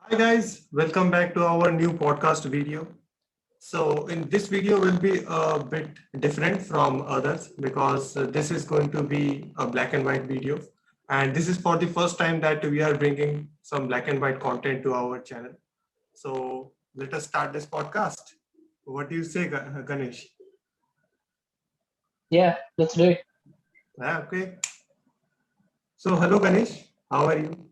Hi guys, welcome back to our new podcast video. So in this video will be a bit different from others because this is going to be a black and white video. And this is for the first time that we are bringing some black and white content to our channel. So let us start this podcast. What do you say, Ganesh? Yeah, let's do it. Okay. So hello Ganesh, how are you?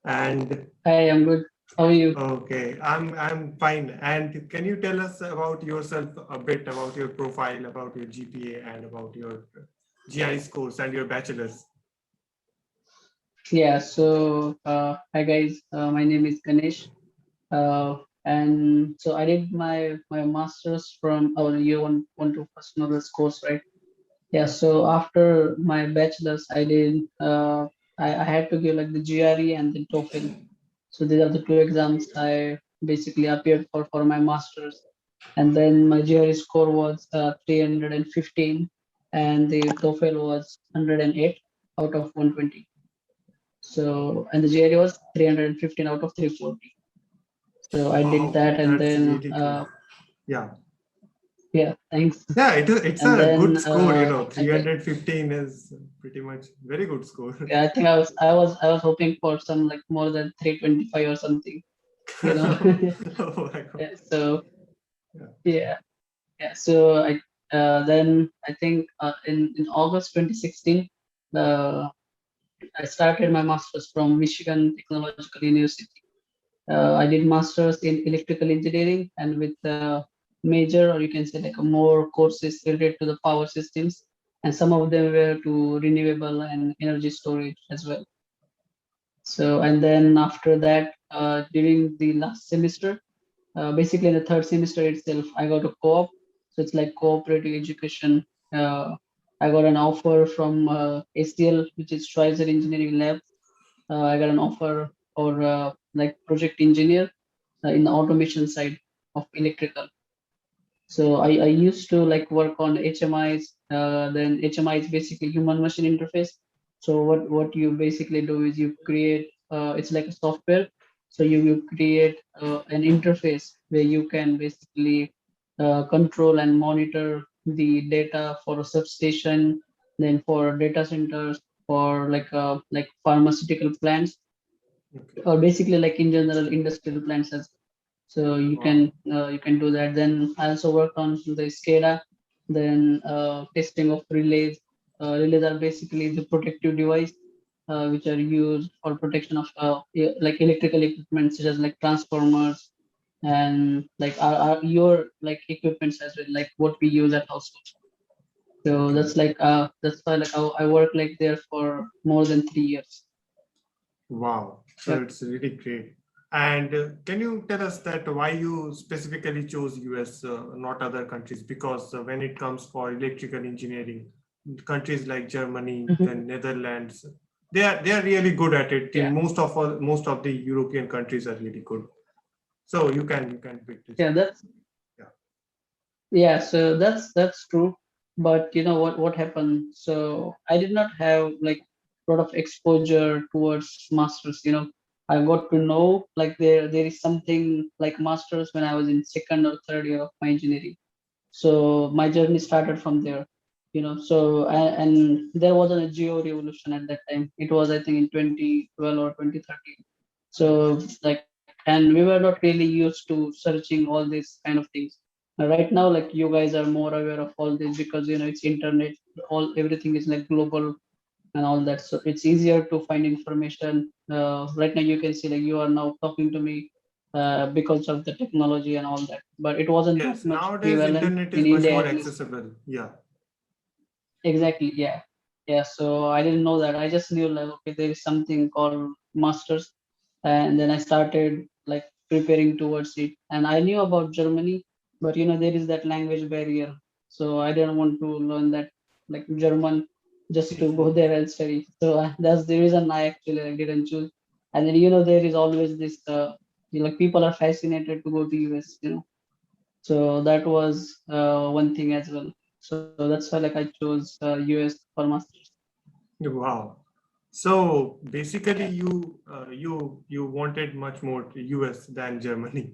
And Hi, I'm good. How are you? okay, I'm fine. And can you tell us about yourself a bit about your profile, about your GPA, and about your GI scores and your bachelor's? Yeah, hi guys. My name is Ganesh. And so I did my master's from our year one to first knowledge course, right? Yeah, so after my bachelor's, I had to give like the GRE and the TOEFL. So these are the two exams I basically appeared for my master's. And then my GRE score was 315, and the TOEFL was 108 out of 120. So, and the GRE was 315 out of 340. So I did Wow, that, and that's then really good. Yeah, yeah, thanks. yeah, it's And a then good score. I got, 315 is pretty much very good score. yeah, I think I was hoping for some like more than 325 or something, you know. Oh my God. Yeah, so Yeah. yeah, yeah. So then I think in August 2016, uh, I started my master's from Michigan Technological University. I did masters in electrical engineering and with major, or you can say like a more courses related to the power systems, and some of them were to renewable and energy storage as well. So, and then after that, during the last semester, basically in the third semester itself, I got a co-op. So it's like cooperative education. I got an offer from STL, which is Schweitzer Engineering Lab. I got an offer for like project engineer in the automation side of electrical. So I used to like work on HMIs. Then HMI is basically human machine interface. So what you basically do is you create it's like a software. So you create an interface where you can basically control and monitor the data for a substation, then for data centers, for like pharmaceutical plants, Okay. or basically like in general industrial plants as well. So Wow. you can do that. Then I also worked on the SCADA, then testing of relays. Relays are basically the protective device which are used for protection of like electrical equipment such as like transformers and like our your like equipments as well, like what we use at households. So Okay. that's why like I worked like there for more than 3 years. Wow. So Yep. it's really great. And can you tell us that why you specifically chose US, not other countries? Because when it comes for electrical engineering, countries like Germany, Mhm. then Netherlands, they are really good at it. Yeah. In most of the European countries are really good. So you can pick this Yeah, one. that's Yeah. Yeah, so that's true. But you know what happened? So I did not have like a lot of exposure towards masters. I got to know like there is something like masters when I was in second or third year of my engineering. So my journey started from there. So and there wasn't a geo revolution at that time. It was I think in 2012 or 2013. So like, and we were not really used to searching all these kind of things. Right now, like you guys are more aware of all this because it's internet, all everything is like global and all that. So it's easier to find information. Right now you can see like you are now talking to me because of the technology and all that, but it wasn't that Yes. much Nowadays, prevalent internet is in much India more at least. accessible. Yeah. Exactly, yeah. Yeah, so I didn't know that. I just knew like okay, there is something called masters, and then I started like preparing towards it. And I knew about Germany, but there is that language barrier. So I didn't want to learn that like German just to go there and study. So that's the reason I actually like, didn't choose. And then there is always this like people are fascinated to go to US, so that was one thing as well. So that's why like I chose US for masters. Wow. So basically, you wanted much more US than Germany.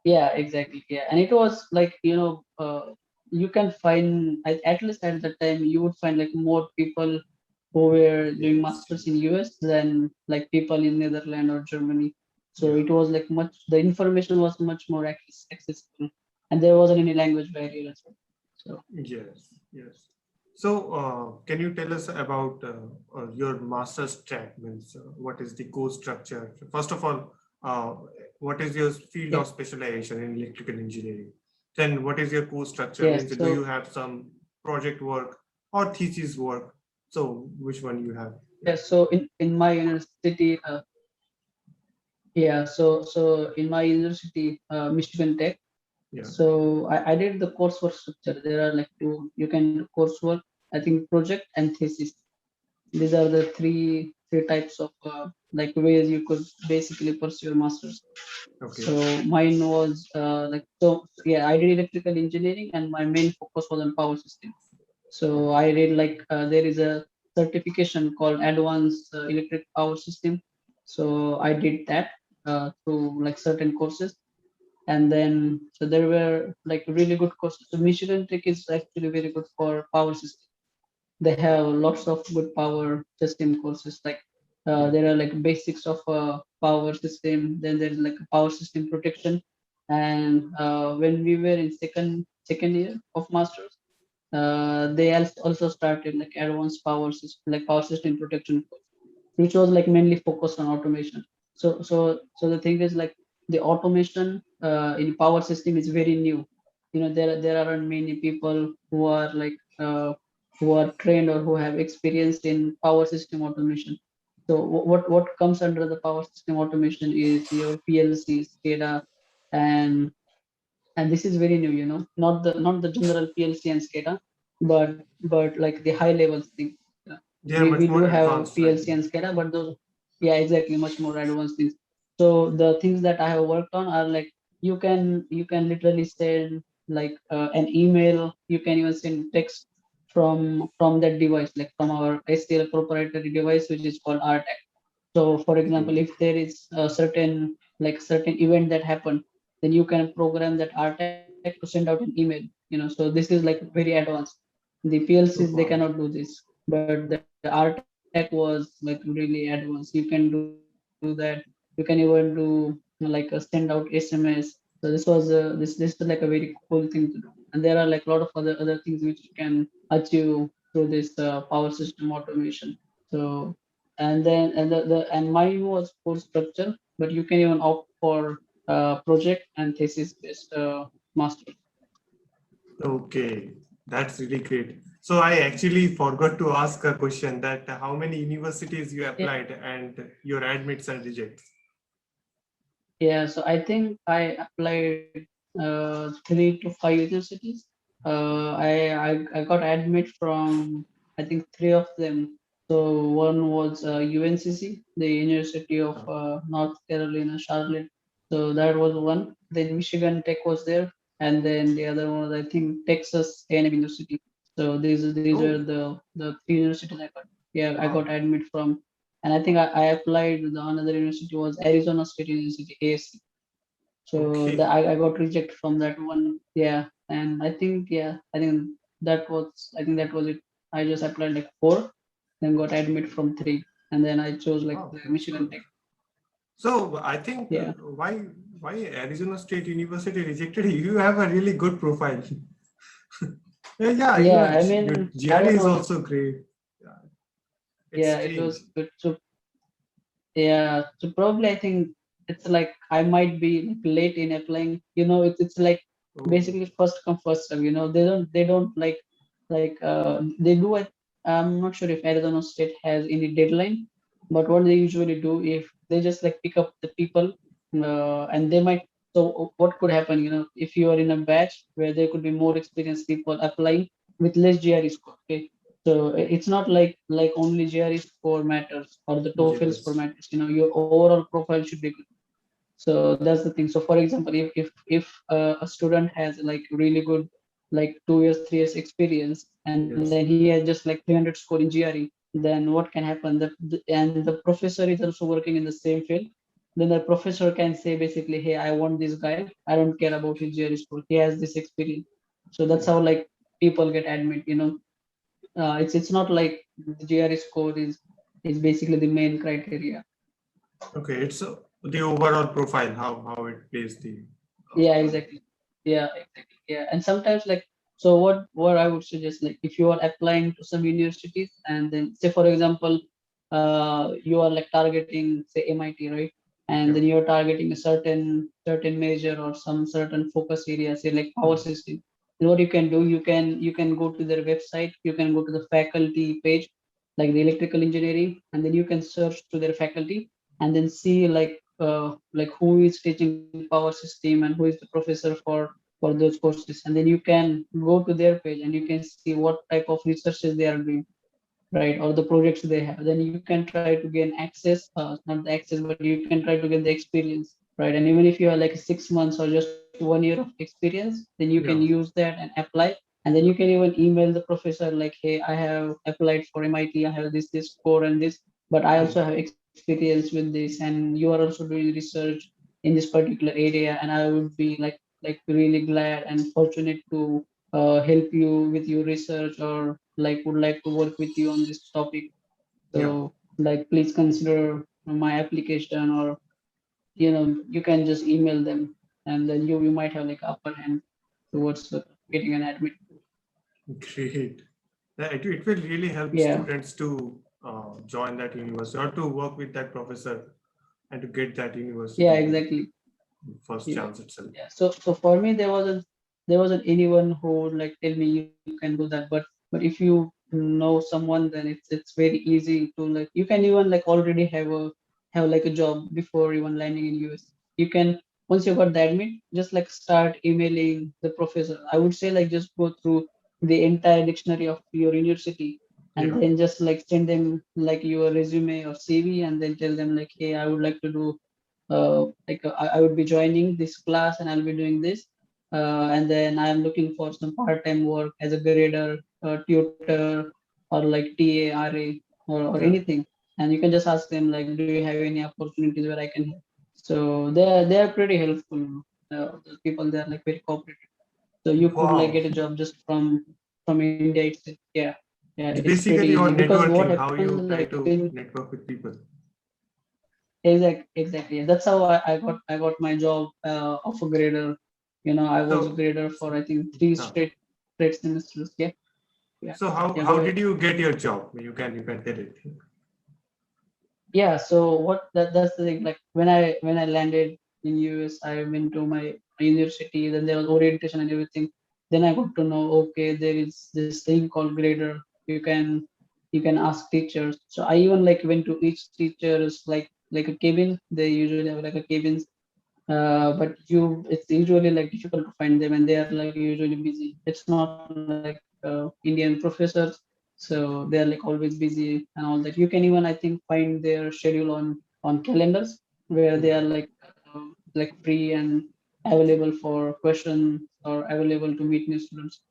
Yeah, exactly. Yeah, and it was like, you can find at least at the time you would find like more people who were doing Yes. masters in US than like people in Netherlands or Germany. So Yeah. it was like the information was much more accessible, and there wasn't any language barrier as well. So Yes. Yes. So, can you tell us about your master's track? Means, what is the course structure? First of all, uh, what is your field yeah, of specialization in electrical engineering? Then, what is your course structure? yeah. Means, do So you have some project work or thesis work? So, which one you have? Yeah. yeah, so in my university, in my university, Michigan Tech. Yeah. So I did the coursework structure. There are like two. You can do coursework, I think, project and thesis. These are the three types of like ways you could basically pursue your masters. Okay. So mine was yeah, I did electrical engineering, and my main focus was on power system. So Okay. I did like there is a certification called Advanced Electric Power System. So I did that through like certain courses, and then so there were like really good courses. So Michigan Tech is actually very good for power system. They have lots of good power system courses. Like Yeah. there are like basics of power system. Then there's like a power system protection. And when we were in second year of masters, they also started like advanced power system, like power system protection, which was like mainly focused on automation. So the thing is like the automation in power system is very new. There aren't many people who are like who are trained or who have experience in power system automation. So what comes under the power system automation is your PLC, SCADA, and this is very new. Not the general PLC and SCADA, but like the high level thing. Yeah. They are We much do more have advanced, right? PLC and SCADA, but those, yeah, exactly, much more advanced things. So the things that I have worked on are like you can literally send like an email. You can even send text from that device, like from our STL proprietary device, which is called RTAC. So, for example, Okay. if there is a certain event that happened, then you can program that RTAC to send out an email. So this is like very advanced. The PLCs, they Wow. cannot do this, but the RTAC was like really advanced. You can do that. You can even do like send out SMS. So this is like a very cool thing to do. And there are like a lot of other things which you can achieve through this power system automation. So and mine was course structure, but you can even opt for project and thesis based master. Okay, that's really great. So I actually forgot to ask a question that how many universities you Yeah, applied and your admits and rejects. yeah. So I think I applied 3 to 5 universities. I got admit from, I think, three of them. So one was UNCC, the University of Oh, North Carolina, Charlotte. So that was one. Then Michigan Tech was there, and then the other one was, I think, Texas A&M University. So these are oh, the three universities I got. Yeah, I got wow. admit from, and I think I applied. The another university was Arizona State University, ASC. So Okay. I got rejected from that one. Yeah, and I think that was it. I just applied like four, then got admit from three, and then I chose like Wow, the that's Michigan good. Tech. So I think Yeah, why Arizona State University rejected you? You have a really good profile. Yeah, yeah. your I mean, I GRE don't is know. also great. Yeah, it's Yeah, it strange. was good. So yeah, so probably I think it's like I might be like late in applying. It's like Oh, basically first come first serve. They don't they do it. I'm not sure if Arizona State has any deadline, but what they usually do, if they just like pick up the people, and they might. So what could happen? If you are in a batch where there could be more experienced people applying with less GRE score. Okay, so it's not like only GRE score matters or the TOEFL score yes. matters. Your overall profile should be good. So that's the thing. So for example, if a student has like really good like 2 years, 3 years experience, and then Yes. he has just like 300 score in GRE, then what can happen? And the professor is also working in the same field. Then the professor can say basically, hey, I want this guy. I don't care about his GRE score. He has this experience. So that's how like people get admit. It's not like the GRE score is basically the main criteria. Okay, it's the overall profile, how it plays the Yeah, role. exactly. Yeah, exactly. Yeah, and sometimes like so what I would suggest, like if you are applying to some universities and then say for example, you are like targeting say MIT, right? And Yeah, then you're targeting a certain major or some certain focus area, say like power mm, system. Then what you can do, you can go to their website, you can go to the faculty page, like the electrical engineering, and then you can search to their faculty and then see like who is teaching power system and who is the professor for those courses, and then you can go to their page and you can see what type of researches they are doing, right, or the projects they have. Then you can try to gain access, not the access, but you can try to get the experience, right? And even if you are like 6 months or just 1 year of experience, then you can yeah, use that and apply. And then you can even email the professor like, hey, I have applied for MIT, I have this score and this, but I mm, also have experience with this, and you are also doing research in this particular area, and I would be like really glad and fortunate to help you with your research, or like would like to work with you on this topic. yeah. So like please consider my application, or you can just email them, and then you might have like upper hand towards getting an admit. Great. Yeah, it will really help Yeah, students to join that university or to work with that professor and to get that yeah, university exactly. first Yeah, chance itself. yeah. So for me, there wasn't anyone who would like tell me you can do that. But if you know someone, then it's very easy to like you can even like already have like a job before even landing in US. You can once you got the admit, just like start emailing the professor. I would say like just go through the entire dictionary of your university and Yeah, then just like send them like your resume or CV and then tell them like, hey, I would like to do I would be joining this class and I'll be doing this. And then I'm looking for some part-time work as a grader, tutor, or like TA, RA, or yeah. anything. And you can just ask them like, do you have any opportunities where I can help? So they are pretty helpful. Those people, they are like very cooperative. So you could like Wow. get a job just from India itself. Yeah, yeah, It's it's pretty basically easy on because what networking, how happens you like try in to network with people. Exactly. That's how I got my job of a grader. I was a So, grader for I think three uh, straight semesters. Yeah, yeah, so how yeah. how Go did ahead. you get your job? You can tell it. Yeah. So that's the thing. Like when I landed in US, I went to my university. Then there was orientation and everything. Then I got to know, okay, there is this thing called grader. You can ask teachers. So I even like went to each teacher's like a cabin. They usually have like a cabin, but it's usually like difficult to find them and they are like usually busy. It's not like Indian professors, so they are like always busy and all that. You can even I think find their schedule on calendars where they are like free and available for questions or available to meet new students.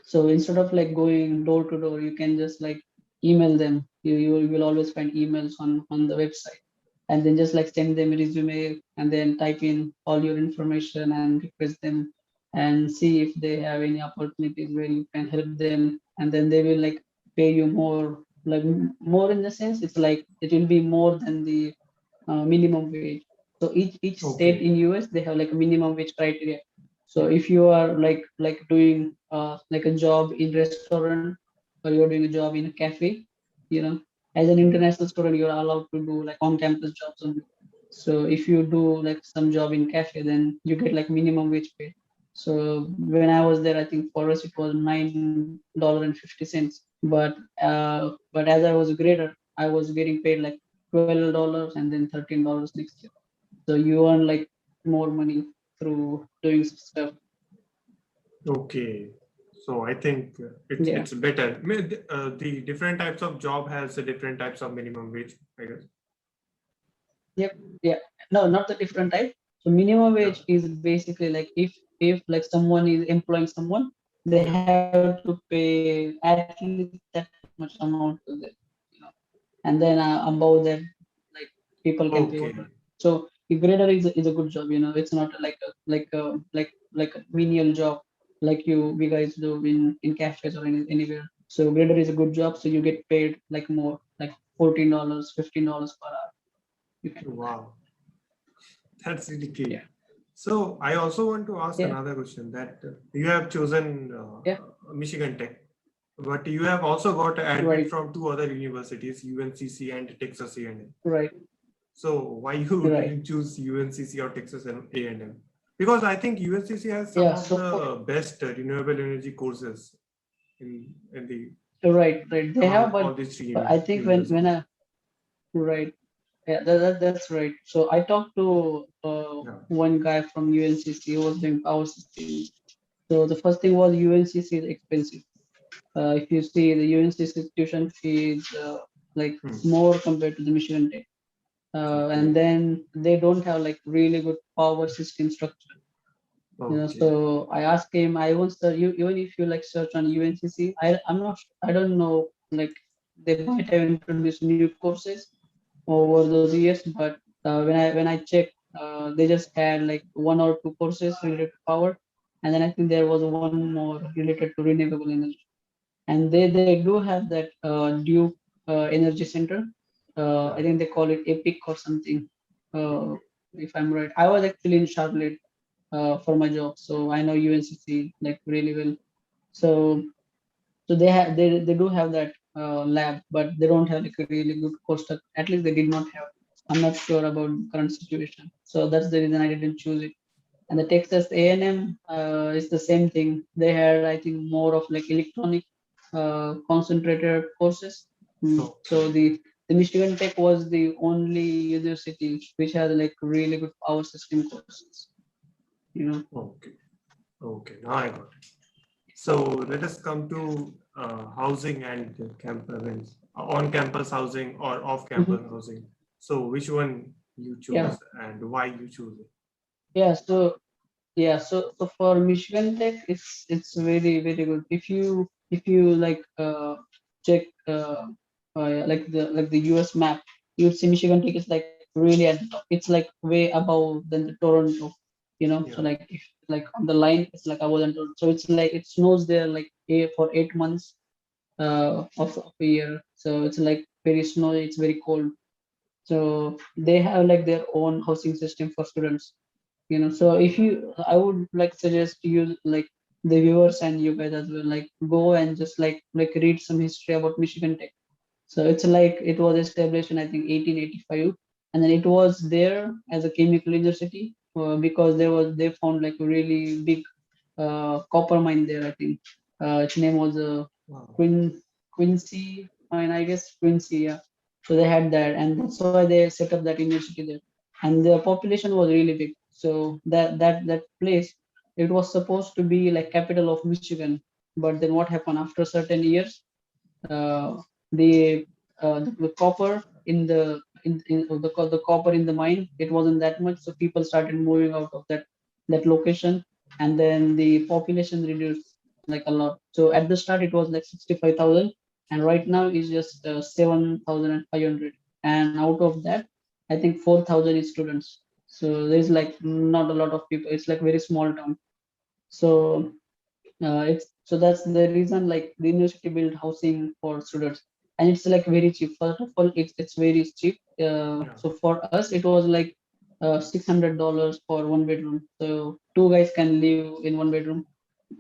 So instead of like going door to door, you can just like email them. You will always find emails on the website, and then just like send them a resume and then type in all your information and request them and see if they have any opportunities where you can help them, and then they will like pay you more, like more in the sense it's like it will be more than the minimum wage. So each state Okay. in US they have like a minimum wage criteria. So if you are like doing like a job in restaurant or you're doing a job in a cafe, as an international student you're allowed to do like on campus jobs only. So if you do like some job in cafe, then you get like minimum wage pay. So when I was there, I think for us it was $9.50. But as I was a grader, I was getting paid like $12 and then $13 next year. So you earn like more money through doing stuff. Okay. So I think it's Yeah. it's better. The different types of job has a different types of minimum wage, I guess. Yep. Yeah. No, not the different type. So minimum Yeah. wage is basically like if like someone is employing someone, they Yeah. have to pay at least that much much amount to that, you know. And then above that, like people can pay Okay. whatever. So the grader is a good job, you know. It's not like a menial job like we guys do in cafes or anywhere. So grader is a good job, so you get paid like more, like $14, $15 per hour. You can do that. Wow. That's really great. Yeah. So I also want to ask Yeah. another question that you have chosen Yeah. Michigan Tech, but you have also got admit Right. from two other universities, UNCC and Texas A&M. Right. So why you Right. didn't choose UNCC or Texas and A&M? Because I think UNCC has some Yeah. of So for the best renewable energy courses in the right. Right. They have, among but all these three I think when universities. I right. Yeah, that's right. So I talked to Yeah, one guy from UNCC who was doing power systems. So the first thing was UNCC is expensive. If you see the UNCC tuition fee is like hmm. more compared to the Michigan Tech. And Okay, then they don't have like really good power system structure. You know, okay, so I asked him. I once you even if you like search on UNCC, I'm not. I don't know. Like they might have introduced new courses over those years, but when I checked, they just had like one or two courses related to power, and then I think there was one more related to renewable energy. And they do have that Duke Energy Center. I yeah, think they call it Epic or something. Uh, if I'm right, I was actually in Charlotte for my job, so I know UNCC like really well. So they do have that lab, but they don't have like a really good course structure. At least they did not have. I'm not sure about the current situation, so that's the reason I didn't choose it. And the Texas A&M is the same thing. They had, I think, more of like electronic concentrated courses. So okay, the Michigan Tech was the only university which had like really good power system courses. You know. okay, okay. Now I got it. So let us come to housing and campus, on-campus housing or off-campus Mhm. housing. So which one you Yeah. chose and why you choose it? Yeah. So for Michigan Tech, it's very good. If you like check yeah, like the US map, you'd see Michigan Tech is like really at the top. It's like way above than the Toronto, you know. So Yeah. like if like on the line, it's like above than Toronto. So it's like it snows there like for 8 months of a year. So it's like very snowy. It's very cold. So they have like their own housing system for students, you know. So if you I would like suggest you like the viewers and you guys as well, like go and just like read some history about Michigan Tech. So it's like it was established in I think 1885, and then it was there as a chemical university because they found like a really big copper mine there. I think its name was Wow. Quincy mine, I guess Quincy. Yeah. So they had that, and that's why they set up that university there. And the population was really big. So that place, it was supposed to be like capital of Michigan, but then what happened after certain years? uh, the, the copper in the copper in the mine, it wasn't that much, so people started moving out of that location, and then the population reduced like a lot. So at the start it was like 65,000, and right now it's just 7,500, and out of that I think 4,000 is students. So there's like not a lot of people. It's like very small town. So it's so that's the reason like the university built housing for students, and it's like very cheap. First of all, it's very cheap. Yeah. So for us it was like $600 for one bedroom. So two guys can live in one bedroom.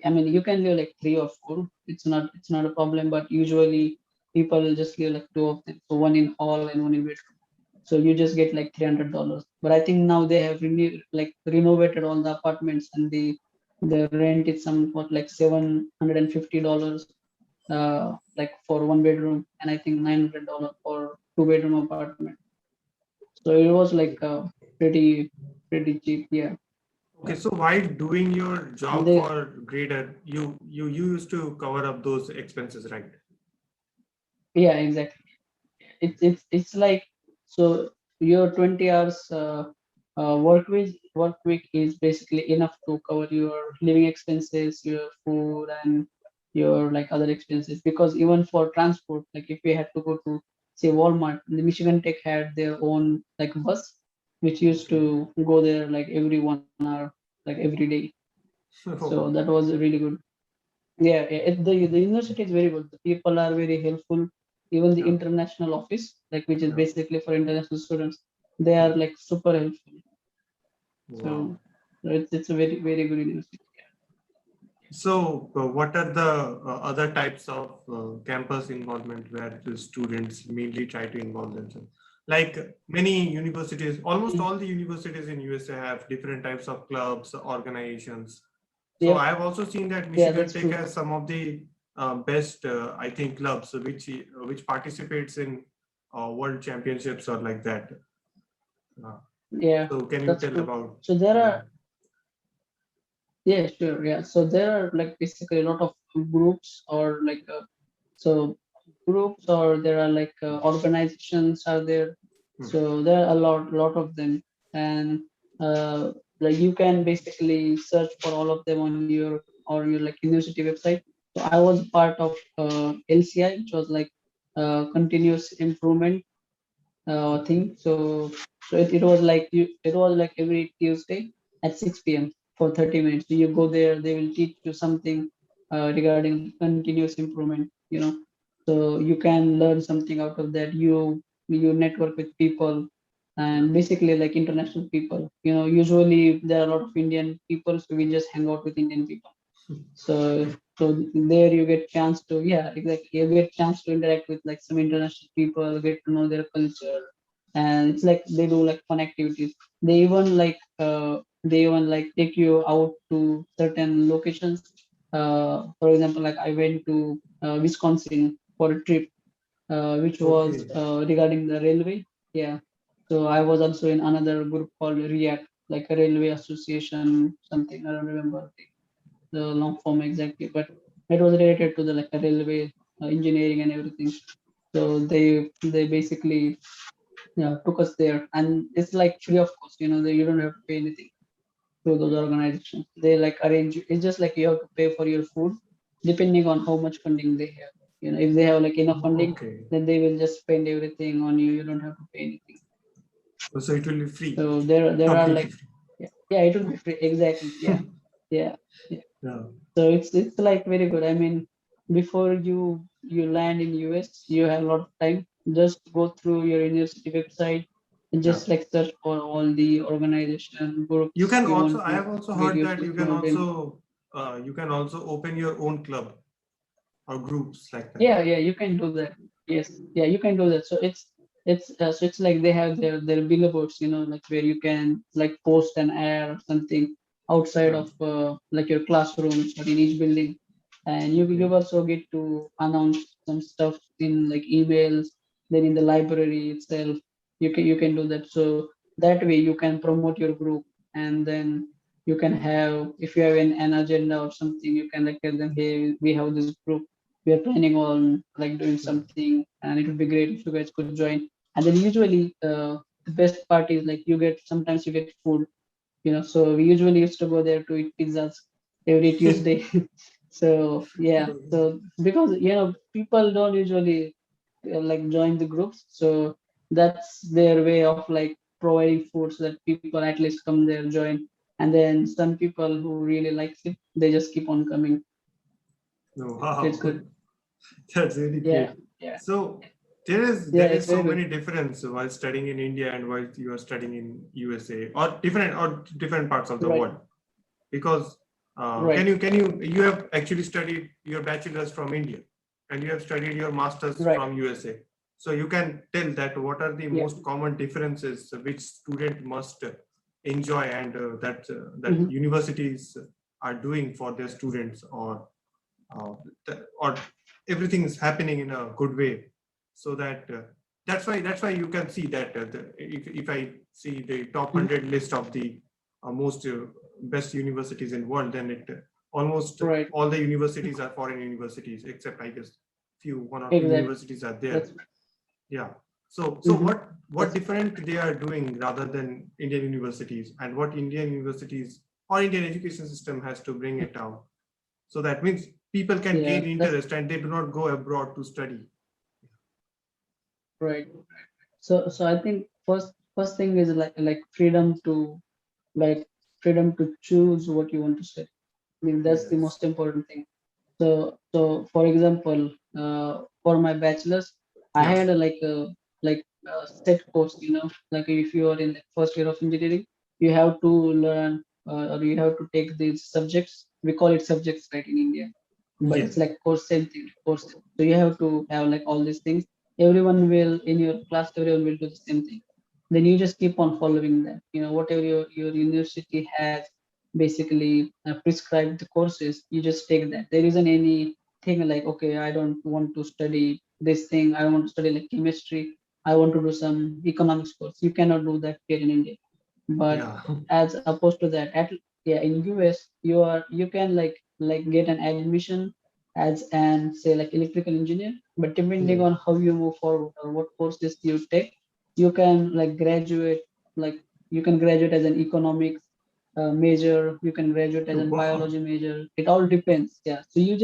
I mean, you can live like three or four. It's not a problem, but usually people just live like two of them. So one in hall and one in bedroom. So you just get like $300. But I think now they have renovated all the apartments, and the rent is somewhat like $750 like for one bedroom, and I think $900 for two-bedroom apartment. So it was like pretty cheap, yeah. Okay, so while doing your And job they for grader, you used to cover up those expenses, right? yeah, exactly. It's like, so your 20 hours work week is basically enough to cover your living expenses, your food, and your like other expenses. Because even for transport, like if we had to go to say Walmart, the Michigan Tech had their own like bus which used Okay. to go there like every 1 hour, like every day. So that Wow. was really good. Yeah, the university is very good. The people are very helpful. Even the Yeah. international office, like which is Yeah. basically for international students, they are like super helpful. Wow. So it's a very good university. So, what are the other types of campus involvement where the students mainly try to involve themselves? Like many universities, almost all the universities in USA have different types of clubs, organizations. So Yep, I have also seen that yeah, Michigan that's Tech true. has some of the best, I think, clubs which participates in world championships or like that. Uh, Yeah, so can you that's tell true. about? So there Yeah. are, yeah, sure, yeah. So there are like basically a lot of groups or like so groups or there are like organizations are there. Hmm. So there are a lot of them, and uh, like you can basically search for all of them on your or your like university website. So I was part of LCI, which was like continuous improvement Okay. thing. So it was like it was like every Tuesday at 6 p.m. for 30 minutes. So you go there, they will teach you something regarding continuous improvement, you know. So you can learn something out of that. You network with people Yeah. and basically like international people. You know, usually there are a lot of Indian people, so we just hang out with Indian people. So there you get chance to, yeah, exactly, you get chance to interact with like some international people, get to know their culture, and it's like they do like fun activities. They even like take you out to certain locations. For example, like I went to Wisconsin for a trip, which was Okay. regarding the railway. Yeah. So I was also in another group called REACT, like a railway association, something I don't remember the long form exactly, but it was related to the like railway engineering and everything. So they basically, yeah, took us there, and it's like free of cost. You know, you don't have to pay anything to those organizations. They like arrange. It's just like you have to pay for your food, depending on how much funding they have. You know, if they have like enough funding, Okay. then they will just spend everything on you. You don't have to pay anything. So it will be free, So there are completely like, free. yeah, it will be free. Exactly. Yeah, yeah. Yeah. Yeah. So it's like very good. I mean, before you land in US, you have a lot of time. Just go through your university website and Yeah. just like search for all the organization You groups can you also, want I to have also get heard that yourself involved in. you can also open your own club or groups like that. Yeah, you can do that. Yes, yeah, you can do that. So it's like they have their billboards, like where you can like post an ad or something outside Yeah. of like your classrooms or in each building, and you Okay. also get to announce some stuff in like emails. Then in the library itself, you can do that. So that way you can promote your group, and then you can have, if you have an agenda or something, you can like tell them, hey, we have this group, we are planning on like doing Yeah. something, and it would be great if you guys could join. And then usually the best part is like sometimes you get food, so we usually used to go there to eat pizzas every Tuesday. So yeah, so because people don't usually like join the groups, so that's their way of like providing food so that people at least come there, join. And then some people who really likes it, they just keep on coming. No, So it's wow. good. That's really Yeah, great. yeah, So there is it's very so good. many difference while studying in India and while you are studying in USA or different parts of the Right, world. Because right, you have actually studied your bachelor's from India and you have studied your master's right. from USA. So you can tell that what are the Yeah. most common differences which student must enjoy and that Hmm. universities are doing for their students, uh, or everything is happening in a good way, so that that's why you can see that if I see the top Hmm. 100 list of the most best universities in world, then it almost Right. all the universities are foreign universities, except I guess few one or two Exactly. universities are there. That's. Yeah. So Hmm. what That's. different they are doing rather than Indian universities, and what Indian universities or Indian education system has to bring it out. So that means people can Yeah, gain interest and they do not go abroad to study. right. So I think first thing is like like freedom to choose what you want to study. I mean, that's the Yes. most important thing. So for example, for my bachelor's, I Yeah. had a set course. Like if you are in the first year of engineering, you have to learn or you have to take these subjects. We call it subjects, right, in India, but it's Yes. like course, same thing, courses. So you have to have like all these things. Everyone will in your class, everyone will do the same thing. Then you just keep on following that. Whatever your university has basically prescribed the courses, you just take that. There isn't any thing like, okay, I don't want to study this thing. I want to study like chemistry. I want to do some economics course. You cannot do that here in India. But Yeah. as opposed to that, in US, you can like get an admission as an say like electrical engineer. But depending Yeah. on how you move forward or what courses you take, you can like graduate like you can graduate as an economics major. You can graduate as a Wow. biology major. It all depends. Yeah. So you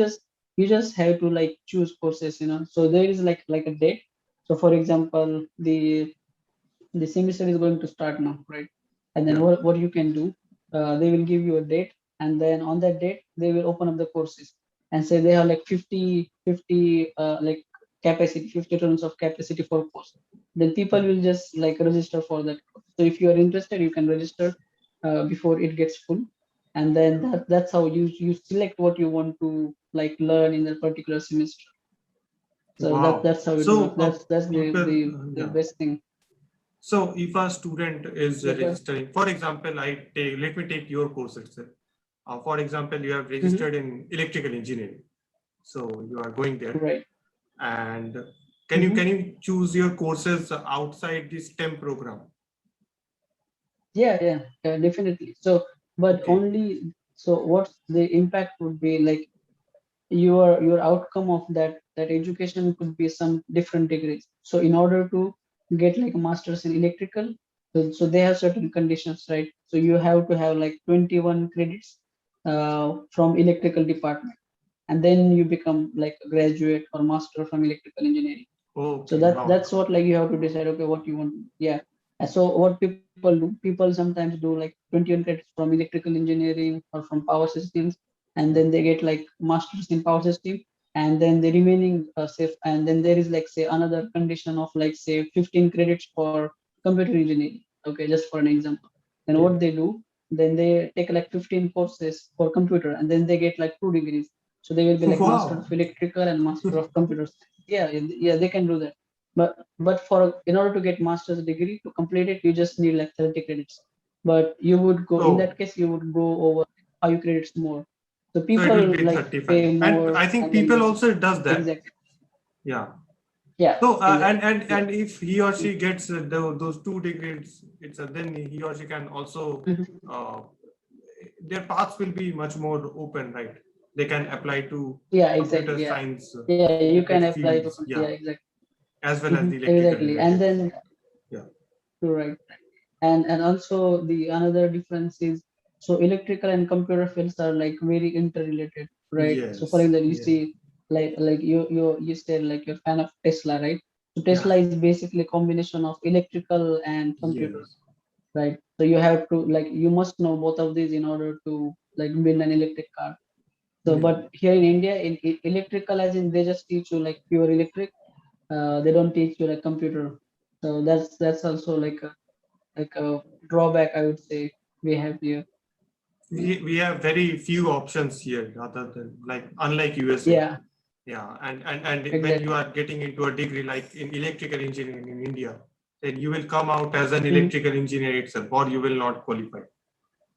just have to like choose courses. So there is like a date. So for example, the semester is going to start now, right? And then Yeah. what you can do, they will give you a date, and then on that date they will open up the courses and say they have like 50 like capacity, 50 tons of capacity for course. Then people will just like register for that course. So if you are interested, you can register before it gets full, and then that's how you select what you want to like learn in that particular semester. So Wow. that's how it So works. That's the people, the, the yeah. best thing. So if a student is Yeah. registering, for example, let me take your course itself. For example, you have Mhm. registered in electrical engineering. So you are going there, Right. and Mhm. can you choose your courses outside the STEM program? Yeah, definitely. So, but Okay. only so what's the impact would be like your outcome of that education could be some different degrees. So, in order to get like a master's in electrical, so they have certain conditions, right? So you have to have like 21 credits from electrical department, and then you become like a graduate or master from electrical engineering. So Okay. that's Wow. that's what like you have to decide, okay, what you want. Yeah. And so what people do, people sometimes do like 21 credits from electrical engineering or from power systems, and Yeah. then they get like masters in power system, and then the remaining and then there is like say another condition of like say 15 credits for computer engineering, okay, just for an example. Then Yeah. what they do, then they take like 15 courses for computer, and then they get like 2 degrees. So they will be like master Wow. of electrical and master of computer science. Yeah, they can do that. But for in order to get master's degree to complete it, you just need like 30 credits. But you would go in So that case, you would go over 5 credits more. So so it people will be like 35. pay And more, I think and then people they do. also does that. Exactly. Yeah. Yeah, So exactly. Yeah. and if he or she gets those 2 degrees, it's then he or she can also Mhm. uh, their paths will be much more open, right? They can apply to Yeah, computer exactly. Yeah. science Yeah, you can related apply to fields, yeah, yeah, exactly. as well as the electrical Exactly. And related then fields. Yeah. right. And also the another difference is, so electrical and computer fields are like very interrelated, right? So for Yes. example, you Yeah. see like you said like you're a fan of Tesla, right? So Yeah. Tesla is basically a combination of electrical and computer, Yes. right? So you have to like you must know both of these in order to like build an electric car. So Yeah. but here in India, in electrical as in they just teach you like pure electric. They don't teach you like computer. So that's also like a drawback, I would say, we have here. We have very few options here other than like unlike USA. Yeah, Yeah, and when you exactly. are getting into a degree like in electrical engineering in India, then you will come out as an Mhm. electrical engineer itself, or you will not qualify.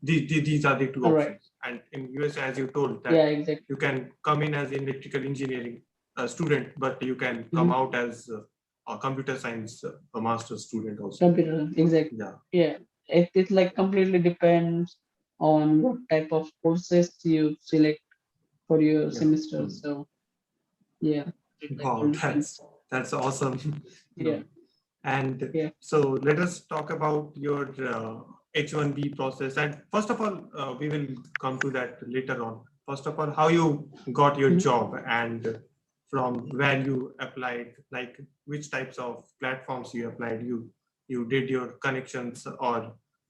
These are the two All right. options. And in USA, as you told, Yeah, that exactly. you can come in as an electrical engineering student, but you can come Mhm. out as a computer science a master's student also. Computer, exactly. Yeah, Yeah, it like completely depends on what type of courses you select for your yeah. semester. Hmm. So yeah, it like all Wow, depends. that's awesome. Yeah, No. And yeah. so let us talk about your H1B process. And first of all, we will come to that later on. first of all, how you got your Mhm. job and from where you applied, like which types of platforms you applied. You did your connections or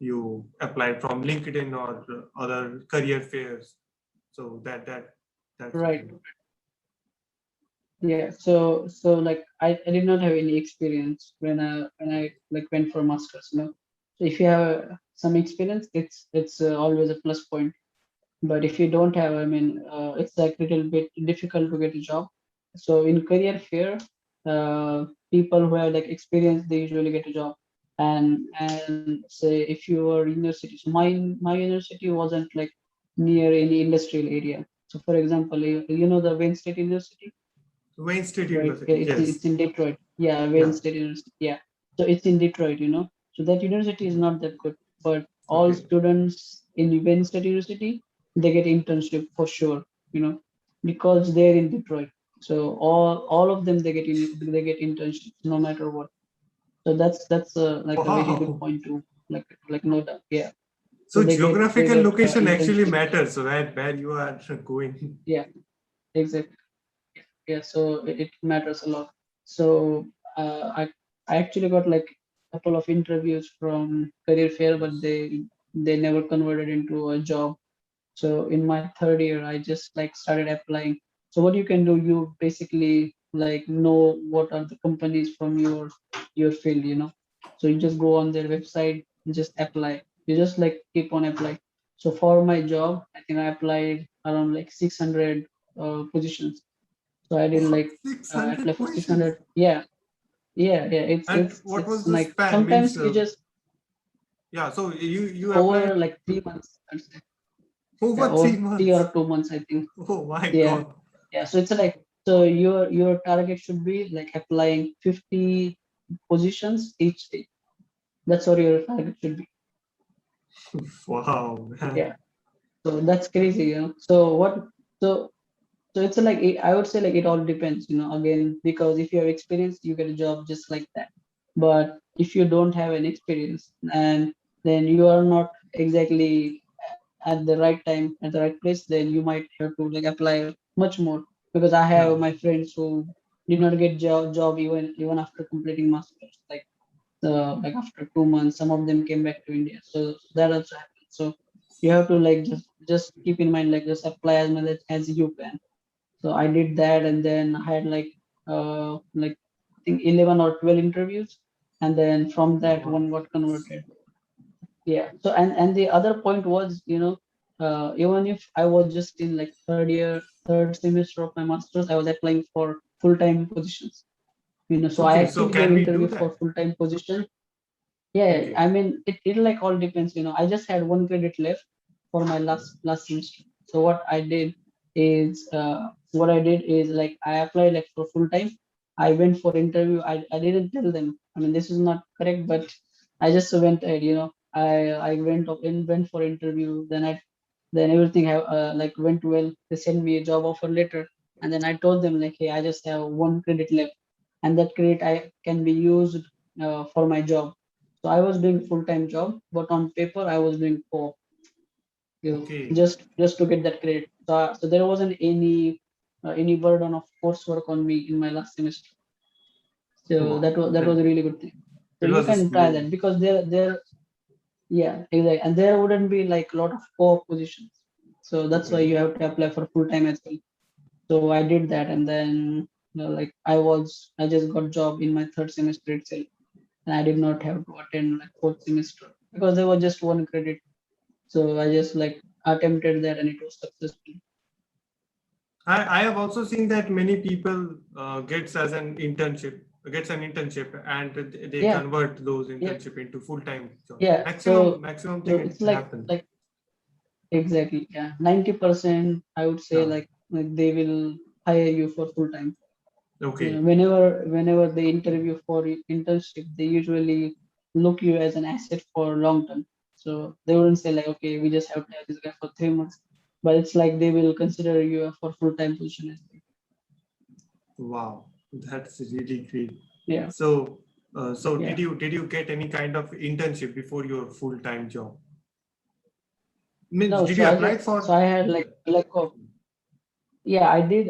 you applied from LinkedIn or other career fairs. So that's Right. Yeah. So like I did not have any experience when I like went for masters. So if you have some experience, it's always a plus point. But if you don't have, I mean, it's like a little bit difficult to get a job. So in career fair, people who have like experience, they usually get a job. And say if you are university, so my university wasn't like near any industrial area. So for example, you know the Wayne State University, Wayne State right? University. It's Yes. in Detroit. Yeah, Yeah. Wayne State University. Yeah, so it's in Detroit. So that university is not that good, but all Okay. students in Wayne State University, they get internship for sure. You know, because they're in Detroit. So all of them, they get internships no matter what. So that's like a very good Wow. point to like note that. Yeah. So So they geographical get location actually internship. matters, where you are going. Yeah, exactly. Yeah, so it matters a lot. So I actually got like a couple of interviews from career fair, but they never converted into a job. So in my third year, I just like started applying. So what you can do, you basically like know what are the companies from your field. So you just go on their website and just apply. You just like keep on applying. So for my job, I think I applied around like 600 positions. So I did Wow, like apply 600 for positions. 600. Yeah, yeah. It's And it's what it's was the like span? Means, sometimes you just yeah, so you over applied like 3 months. I'd say. Yeah, over three over three months. or 2 months, I think. Oh my Yeah, God. yeah. So it's like so your target should be like applying 50 positions each day. That's what your target should be. Wow, Yeah. man. So that's crazy. So what? So So it's like I would say like it all depends. Again, because if you have experience, you get a job just like that. But if you don't have an experience, and then you are not exactly at the right time at the right place, then you might have to like apply much more. Because I have Yeah. my friends who did not get job even after completing masters. Like after 2 months, some of them came back to India. So that also happens. So you have to like just keep in mind like just apply as much as you can. So I did that, and then I had like I think 11 or 12 interviews, and then from that Wow. one got converted. Yeah. So and the other point was, even if I was just in like third semester of my masters, I was applying for full-time positions. So I Okay, so actually gave can we do interview for that? full-time position. Yeah, Okay. I mean it like all depends. I just had one credit left for my last semester. So what I did is like I applied like for full time. I went for interview. I didn't tell them. I mean this is not correct, but I just went ahead. I went for interview. Then everything like went well. They sent me a job offer letter, and then I told them like, hey, I just have one credit left, and that credit I can be used for my job. So I was doing full time job, but on paper I was doing Okay. just to get that credit. So there wasn't any burden of coursework on me in my last semester. So Wow. that was a really good thing. So It you was a can try slow. that because there yeah, exactly, and there wouldn't be like a lot of co-op positions. So that's why Okay. you have to apply for full time as well. So I did that, and then like I just got job in my third semester itself, and I did not have to attend like fourth semester because there was just one credit. So I just like attempted that, and it was successful. I have also seen that many people gets an internship and they Yeah, convert those yeah, internship into full-time job. yeah. Maximum So thing it's it like happens. like exactly, yeah, 90% I would say Yeah. like they will hire you for full time. Okay. Whenever they interview for internship, they usually look you as an asset for long term. So they wouldn't say like, okay, we just have to have this guy for 3 months, but it's like they will consider you for full time position as well. Wow. That's really great. Yeah, So yeah. did you get any kind of internship before your full-time job? Means No, did so you I apply just so for? I had Yeah. like Yeah, I did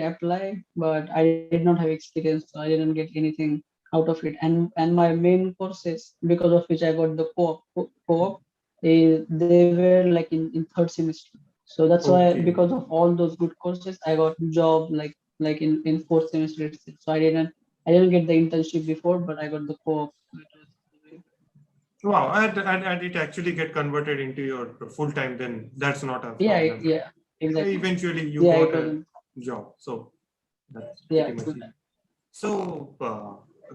apply, but I did not have experience, so I didn't get anything out of it. And my main courses, because of which I got the co-op, they were like in third semester. So that's why, because of Okay. all those good courses, I got job like in fourth semester itself. So I didn't get the internship before, but I got the co-op. So it was, Wow, and it actually get converted into your full time, then that's not a yeah, problem. yeah, exactly. Eventually, you Yeah, it got was. a job, so that's Yeah, pretty much full easy. time. So,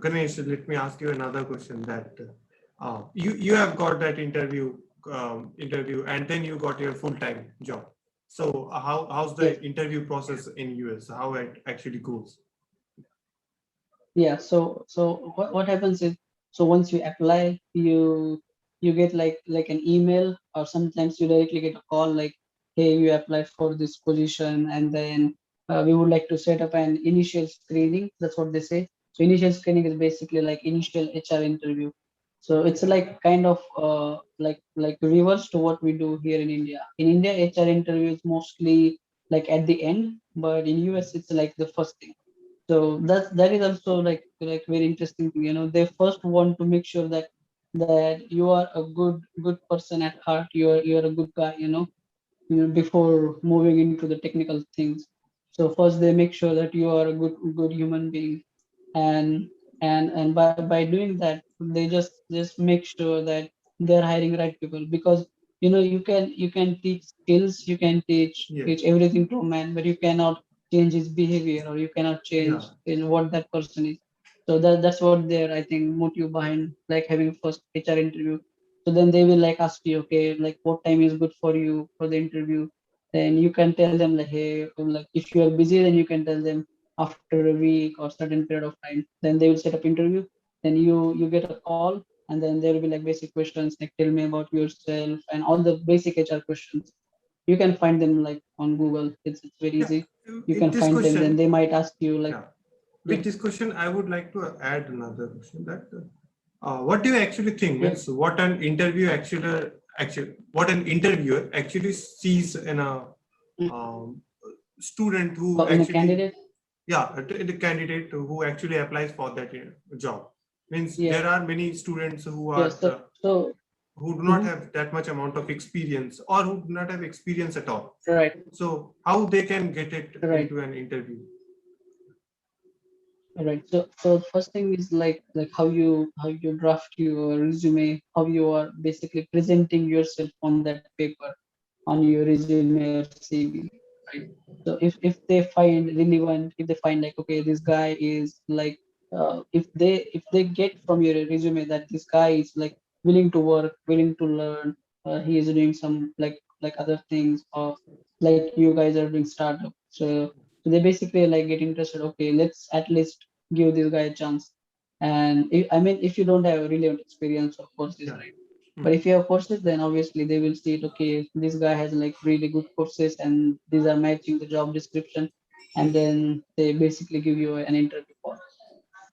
Ganesh, let me ask you another question. That you have got that interview, and then you got your full time job. So, how's Yes. the interview process in US? How it actually goes? Yeah, so what happens is, so once you apply, you get like an email, or sometimes you directly get a call like, hey, you applied for this position, and then we would like to set up an initial screening. That's what they say. So initial screening is basically like initial HR interview. So it's like kind of like reverse to what we do here in India. In India, HR interview is mostly like at the end, but in US it's like the first thing. So that is also like very interesting thing. They first want to make sure that you are a good person at heart. You're a good guy. Before moving into the technical things. So first they make sure that you are a good human being, and and by doing that, they just make sure that they're hiring right people, because you can teach skills, you can Yeah, teach everything to a man, but you cannot change his behavior, or you cannot change yeah, in what that person is. So that's what their, I think, motive behind like having first HR interview. So then they will like ask you, okay, like what time is good for you for the interview. Then you can tell them like, hey, like if you are busy, then you can tell them after a week or certain period of time. Then they will set up interview. Then you get a call, and then there will be like basic questions like, tell me about yourself, and all the basic HR questions. You can find them like on Google. It's very yeah. easy. You With can this find them. Then question, they might ask you like, yeah. yeah, With this question, I would like to add another question that what do you actually think yeah, means what an interviewer actually sees in a um, student who in a actually candidate. the candidate who actually applies for that job means Yeah, there are many students yeah. So who do not mhm, have that much amount of experience or who do not have experience at all, right, so how they can get it right. into an interview. Right. So first thing is like how you draft your resume, how you are basically presenting yourself on that paper, on your resume or CV, right? So if they find relevant, if they find like, okay, this guy is like, if they get from your resume that this guy is like willing to work, willing to learn, he is doing some like other things, or like you guys are doing startup. So they basically like get interested. Okay, let's at least give this guy a chance. And I mean, if you don't have relevant experience, of course, this, Yeah. right? But Hmm. if you have courses, then obviously they will see it. Okay, this guy has like really good courses, and these are matching the job description, and then they basically give you an interview call.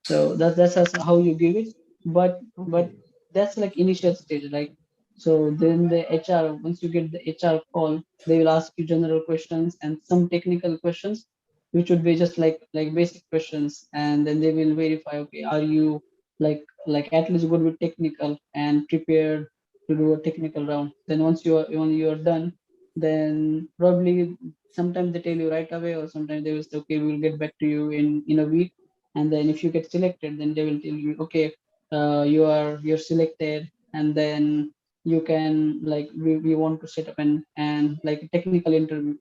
So that's how you give it. But Okay. that's like initial stage, right? So then the HR, once you get the HR call, they will ask you general questions and some technical questions, which would be just like basic questions, and then they will verify, okay, are you like at least good with technical and prepared to do a technical round. Then once you are done, then probably sometimes they tell you right away, or sometimes they will say, okay, we will get back to you in a week. And then if you get selected, then they will tell you, okay, you're selected, and then you can like, we want to set up an like a technical interview.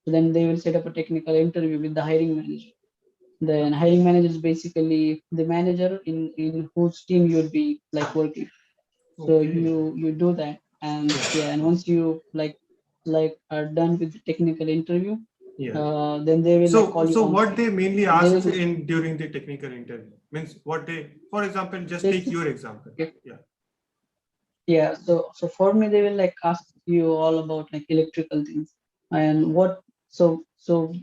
So then they will set up a technical interview with the hiring manager. Then Okay. hiring manager is basically the manager in whose team you'll be like working. So Okay. you do that, and Yeah. yeah, and once you like are done with the technical interview, Yeah. then they will like So, call you so on what site. they mainly So they ask will in during the technical interview means what they, for example, just take basically, your example. Yeah. yeah, so for me, they will like ask you all about like electrical things, and what. So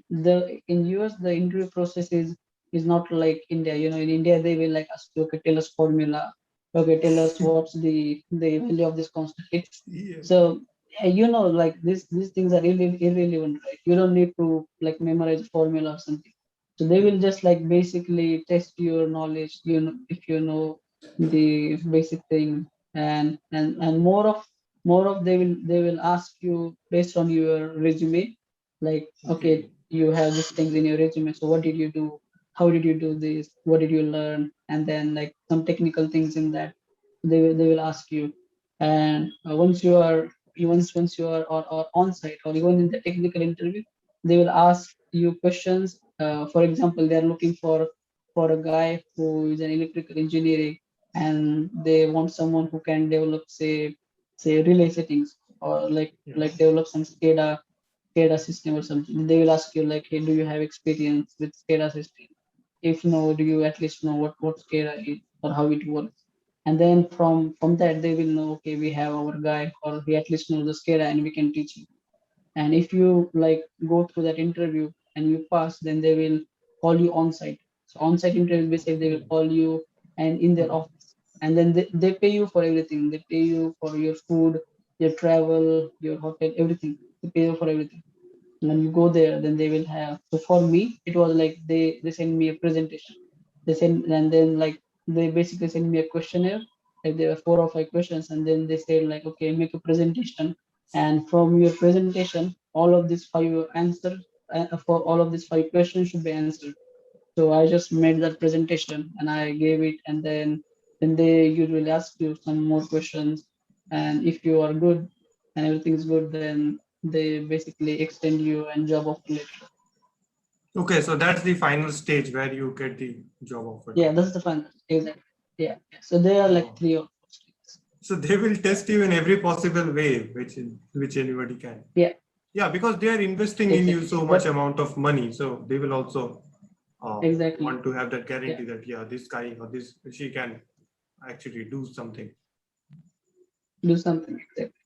the in US the interview process is not like India. In India they will like ask you, okay, tell us formula, okay, tell us what's the value of this constant. It's Yeah. so like these things are irrelevant, right? You don't need to like memorize a formula or something. So they will just like basically test your knowledge, if you know the basic thing. And more of they will ask you based on your resume, like, okay, Okay. you have these things in your resume, so what did you do, how did you do this, what did you learn, and then like some technical things in that they will ask you. And once you are or on site or even in the technical interview, they will ask you questions. For example, they are looking for a guy who is an electrical engineering, and they want someone who can develop, say relay settings, or Yeah. like develop some SCADA system or something. They will ask you like, hey, do you have experience with SCADA system? If no, do you at least know what SCADA is or how it works? And then from that they will know, okay, we have our guy, or he at least knows the SCADA and we can teach him. And if you like go through that interview and you pass, then they will call you on site. So on site interview, basically they will call you and in their Mhm. office, and then they pay you for everything. They pay you for your food, your travel, your hotel, everything. They pay you for everything. And when you go there, then they will have. So for me it was like they send me a presentation. They send, and then like they basically send me a questionnaire. Like there were 4 or 5 questions, and then they said like, okay, make a presentation, and from your presentation all of these 5 answers, for all of these 5 questions should be answered. So I just made that presentation and I gave it, and then they usually ask you some more questions. And if you are good and everything is good, then they basically extend you and job offer later. Okay, so that's the final stage where you get the job offer, Yeah, right? that's the fun. Exactly. Yeah. So there are like Oh. 3 or 4 stages. So they will test you in every possible way, which anybody can. Yeah, Yeah, because they are investing in you exactly. so much But amount of money, so they will also exactly. want to have that Yeah. guarantee that yeah, this guy or this she can actually do something. Do something. Exactly.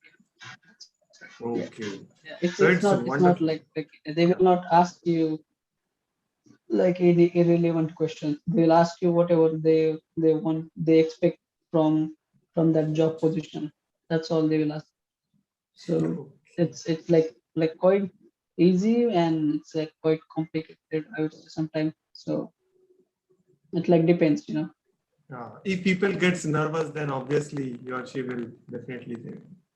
Yeah. Okay, Yeah. It's so not it's it's not like wonderful. they will Yeah. not ask you like any irrelevant questions. They'll ask you whatever they want, they expect from that job position. That's all they will ask. So Okay. it's like quite easy, and it's like quite complicated, I would say sometimes. So it like depends. If people gets nervous, then obviously he or she will definitely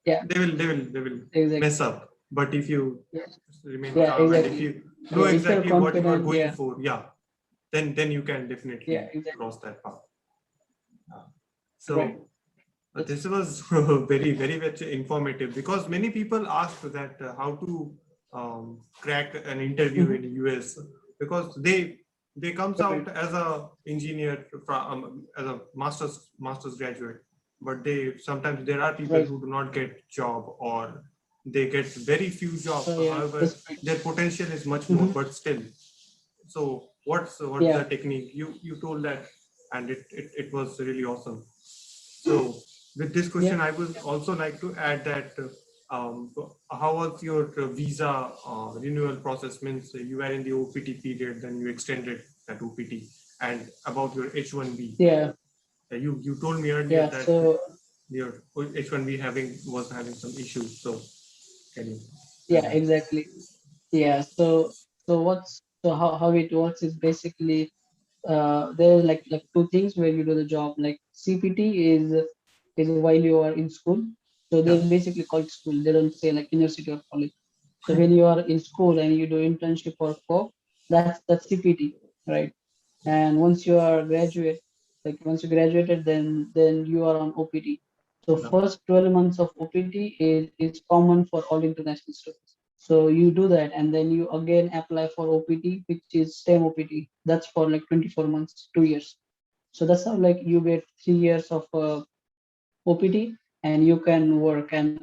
Yeah, they will exactly. mess up. But if you Yeah, remain yeah, calm and if exactly. you know Yeah, if you're exactly what you are confident, going yeah, for, yeah, then you can yeah, definitely exactly. cross that path. Uh, Right. So That's this was very much informative because many people ask that how to crack an interview mhm. in US because they comes Right. out as a engineer from as a master's graduate, but they sometimes there are people Right. who do not get job or they get very few jobs. So yeah, However, that's right. their potential is much more, Mhm. but still. So what's the Yeah. technique you told that, and it was really awesome. So with this Yeah. question, I would also like to add that how was your visa renewal process? Means you were in the OPT period, then you extended that OPT, and about your H1B. Yeah. You told me earlier Yeah. that So your H1B was having some issues. So can you tell yeah, me? exactly. Yeah. So how it works is basically there are like 2 things where you do the job. Like CPT is while you are in school. So they Yeah. basically call it school. They don't say like university or college. So when you are in school and you do internship or co, that's CPT, right? And once you are graduate, like once you graduated, then you are on OPT. So Yeah. first 12 months of OPT is common for all international students. So you do that, and then you again apply for OPT, which is STEM OPT. That's for like 24 months, 2 years. So that's how like you get 3 years of OPT, and you can work. And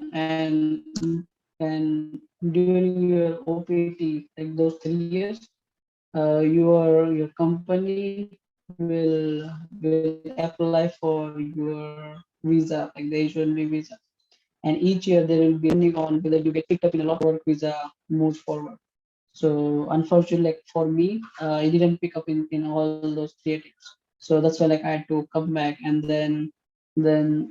during your OPT, like those 3 years, your company will apply for your visa, like the H1B visa. And each year there will be depending on whether you get picked up in a lot or work visa moves forward. So unfortunately, like for me, I didn't pick up in all those 3 attempts. So that's why like I had to come back, and then then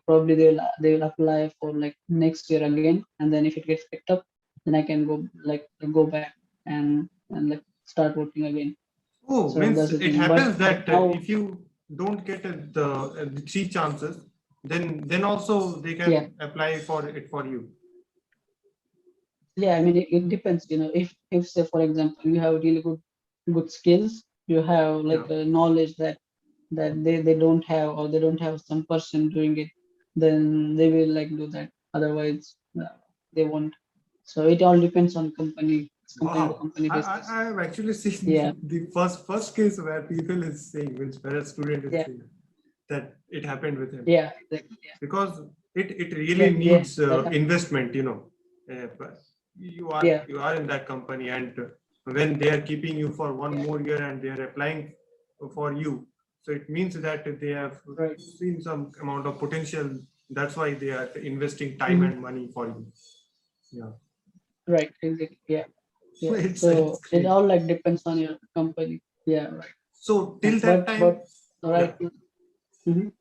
probably they will apply for like next year again, and then if it gets picked up, then I can go back and like start working again. Oh, So means that's the it thing. But happens that now, if you don't get the three chances, then also they yeah, can apply for it for you. yeah, I mean it depends, if say for example you have really good skills, you have Yeah. like a knowledge that they don't have, or they don't have some person doing it, then they will like do that. Otherwise, they won't. So it all depends on company. It's company to Wow. company basis. I have actually seen Yeah, the first case where people is saying, where a student is yeah, saying that it happened with him. yeah, exactly. Yeah, Because it really yeah, yeah. needs That happens. investment, but Yeah, you are in that company, and when they are keeping you for one yeah, more year and they are applying for you, so it means that they have right. seen some amount of potential. That's why they are investing time Hmm. and money for you. Yeah. Right, exactly. Yeah, yeah. It's So it great. all like depends on your company. Yeah, right. So Yeah, till that but time, right. yeah, Mhm.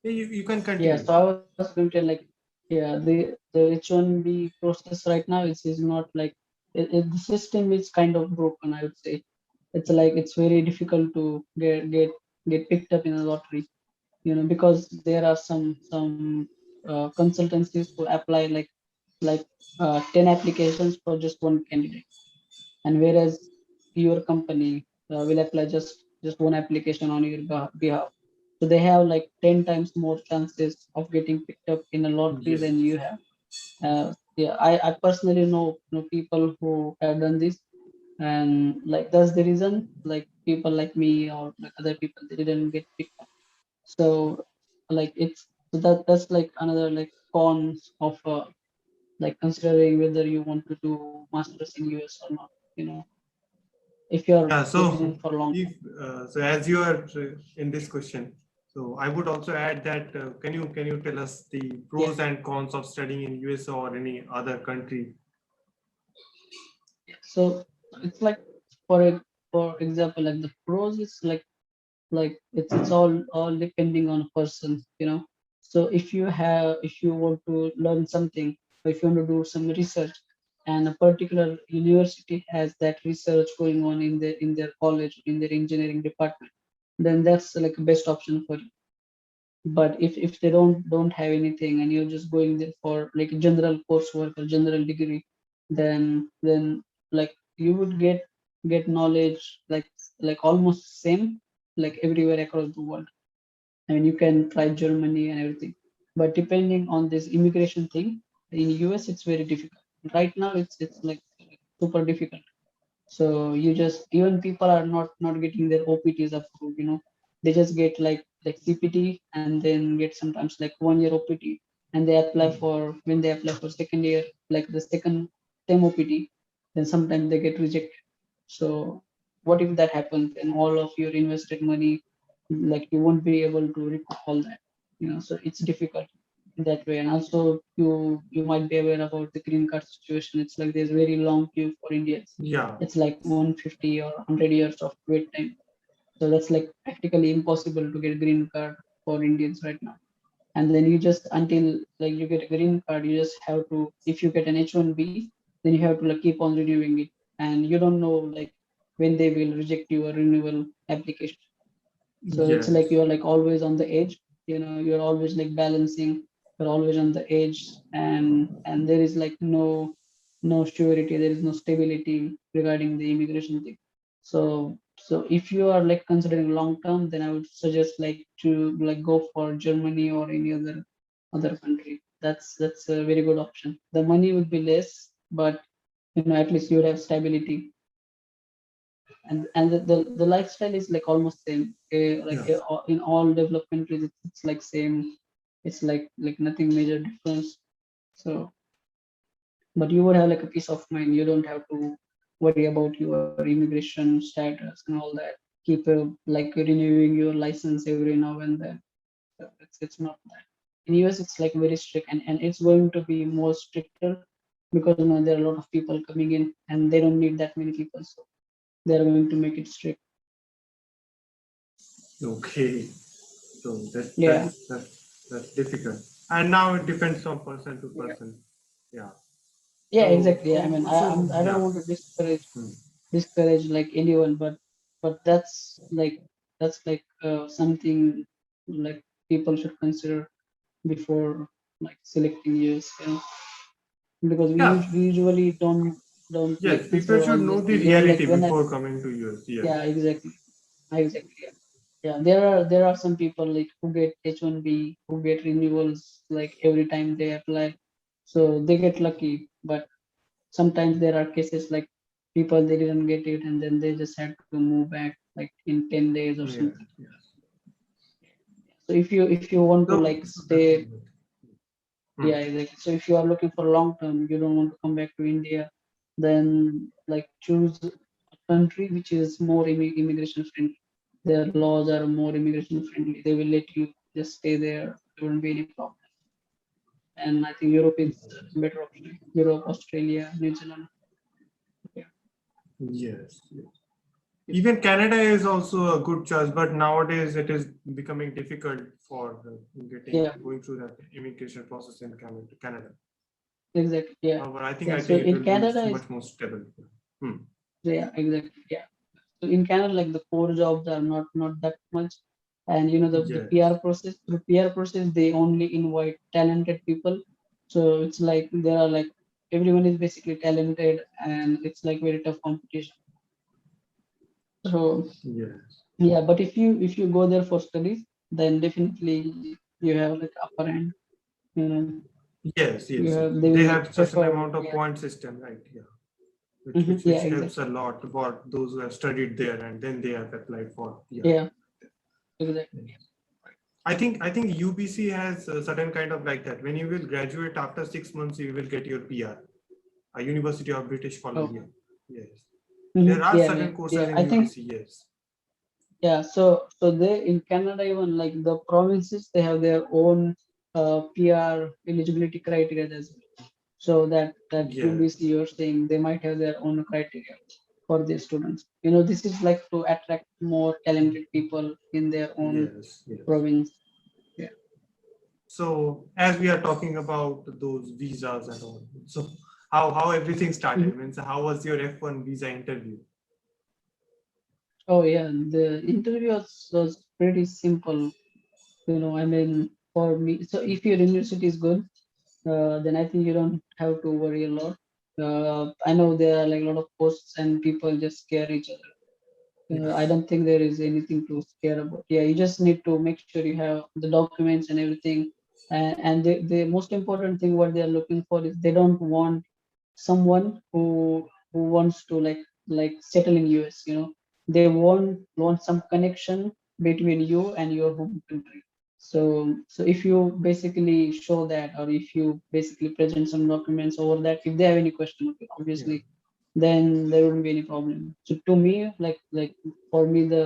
you can Yeah, continue. so I was going to like, yeah, the H1B process right now is not like the system is kind of broken, I would say. It's like it's very difficult to get picked up in a lottery, because there are some consultancies who apply like 10 applications for just one candidate, and whereas your company will apply just one application on your behalf, so they have like 10 times more chances of getting picked up in a lottery than Yes. you have. Yeah, I personally know people who have done this, and like that's the reason like people like me or like other people, they didn't get picked up. So like it's so that's like another like cons of like considering whether you want to do masters in US or not, if you're Yeah, looking so in for a long if term. so, as you are in this question, so I would also add that can you tell us the Yeah, pros and cons of studying in US or any other country? yeah. So it's like for example, like the pros is like it's all depending on a person, so if you want to learn something, or if you want to do some research, and a particular university has that research going on in their college, in their engineering department, then that's like a best option for you. But if they don't have anything, and you're just going there for like general coursework or general degree, then like you would get knowledge like almost same like everywhere across the world. I mean, you can try Germany and everything, but depending on this immigration thing in US, it's very difficult. Right now, it's like super difficult. So you just, even people are not getting their OPTs approved. They just get like CPT, and then get sometimes like 1 year OPT, and they apply for when they apply for second year, like the second same OPT, then sometimes they get rejected. So what if that happens and all of your invested money, like you won't be able to recoup all that, so it's difficult in that way. And also you might be aware about the green card situation. It's like there's very long queue for Indians. Yeah. It's like 150 or 100 years of wait time. So that's like practically impossible to get green card for Indians right now. And then you just, until like you get a green card, you just have to, if you get an H1B, then you have to like keep on renewing it, and you don't know like when they will reject your renewal application. So it's like Yes. you're like always on the edge, you're always like balancing, you're always on the edge, and there is like no surety, there is no stability regarding the immigration thing. So if you are like considering long term, then I would suggest like to like go for Germany or any other country. That's a very good option. The money would be less, but at least you would have stability, and the lifestyle is like almost same. Like Yes. in all developed countries, it's like same. It's like nothing major difference. So, but you would have like a peace of mind. You don't have to worry about your immigration status and all that. Keep like renewing your license every now and then. So it's not that. In US, it's like very strict, and it's going to be more stricter because there are a lot of people coming in, and they don't need that many people, so they're going to make it strict. Okay. So Yeah, that's difficult. And now it depends from person to yeah, person. Yeah. yeah, So exactly. I mean, I don't yeah. want to Hmm. discourage like anyone, but that's like something like people should consider before like selecting years, because Yeah. we usually don't like Yes. People consider should all know these the things. Even like reality when I before coming to US. Yes. yeah, exactly. Yeah. Yeah, there are some people like who get H1B, who get renewals like every time they apply, so they get lucky. But sometimes there are cases like people they didn't get it and then they just had to move back like in 10 days or Yes. something. Yes. So if you want to like So that's stay, good. Hmm. yeah, exactly. So if you are looking for long term, you don't want to come back to India, then like choose a country which is more immigration friendly. Their laws are more immigration friendly. They will let you just stay there. There won't be any problem. And I think Europe is a better option. Europe, Australia, New Zealand. Yeah, Yes. Yes. yeah, Even Canada is also a good choice, but nowadays it is becoming difficult for getting yeah, going through that immigration process in Canada. exactly. Yeah, However, I think yeah. I So think it in will be Canada is much more stable. Hmm. yeah, exactly. Yeah. So in Canada, like the core jobs are not that much, and the Yes. PR process through PR process they only invite talented people. So it's like there are like everyone is basically talented, and it's like very tough competition. So Yes. yeah, but if you go there for studies, then definitely you have like upper hand. You know, Yes. you Yes. have they They will have certain prefer. amount of Yeah, point system, right? Yeah. Which hmm, which yeah, which helps exactly. a lot for those who have studied there and then they have applied for PR. Yeah, exactly. I think UBC has a certain kind of like that. When you will graduate after 6 months, you will get your PR. A University of British Oh, Columbia. Yes. hmm, There are yeah, yeah, certain courses yeah. in I think. UBC. Yes. Yeah, so they in Canada even like the provinces they have their own PR eligibility criteria as well. So that Yes. UBC you're saying they might have their own criteria for their students. This is like to attract more talented people in their own Yes. Yes. province. Yeah. So as we are talking about those visas and all, so how everything Mhm. started? Means how was your F1 visa interview? Oh yeah, the interview was pretty simple. I mean for me, so if your university is good, then I think you don't have to worry a lot. I know there are like a lot of posts and people just scare each other. I don't think there is anything to scare about. Yeah, you just need to make sure you have the documents and everything. And the most important thing what they are looking for is they don't want someone who wants to like settle in US. They want some connection between you and your home country. So if you basically show that, or if you basically present some documents over that, if they have any question, okay, Yeah. obviously, then there wouldn't be any problem. So to me, like for me, the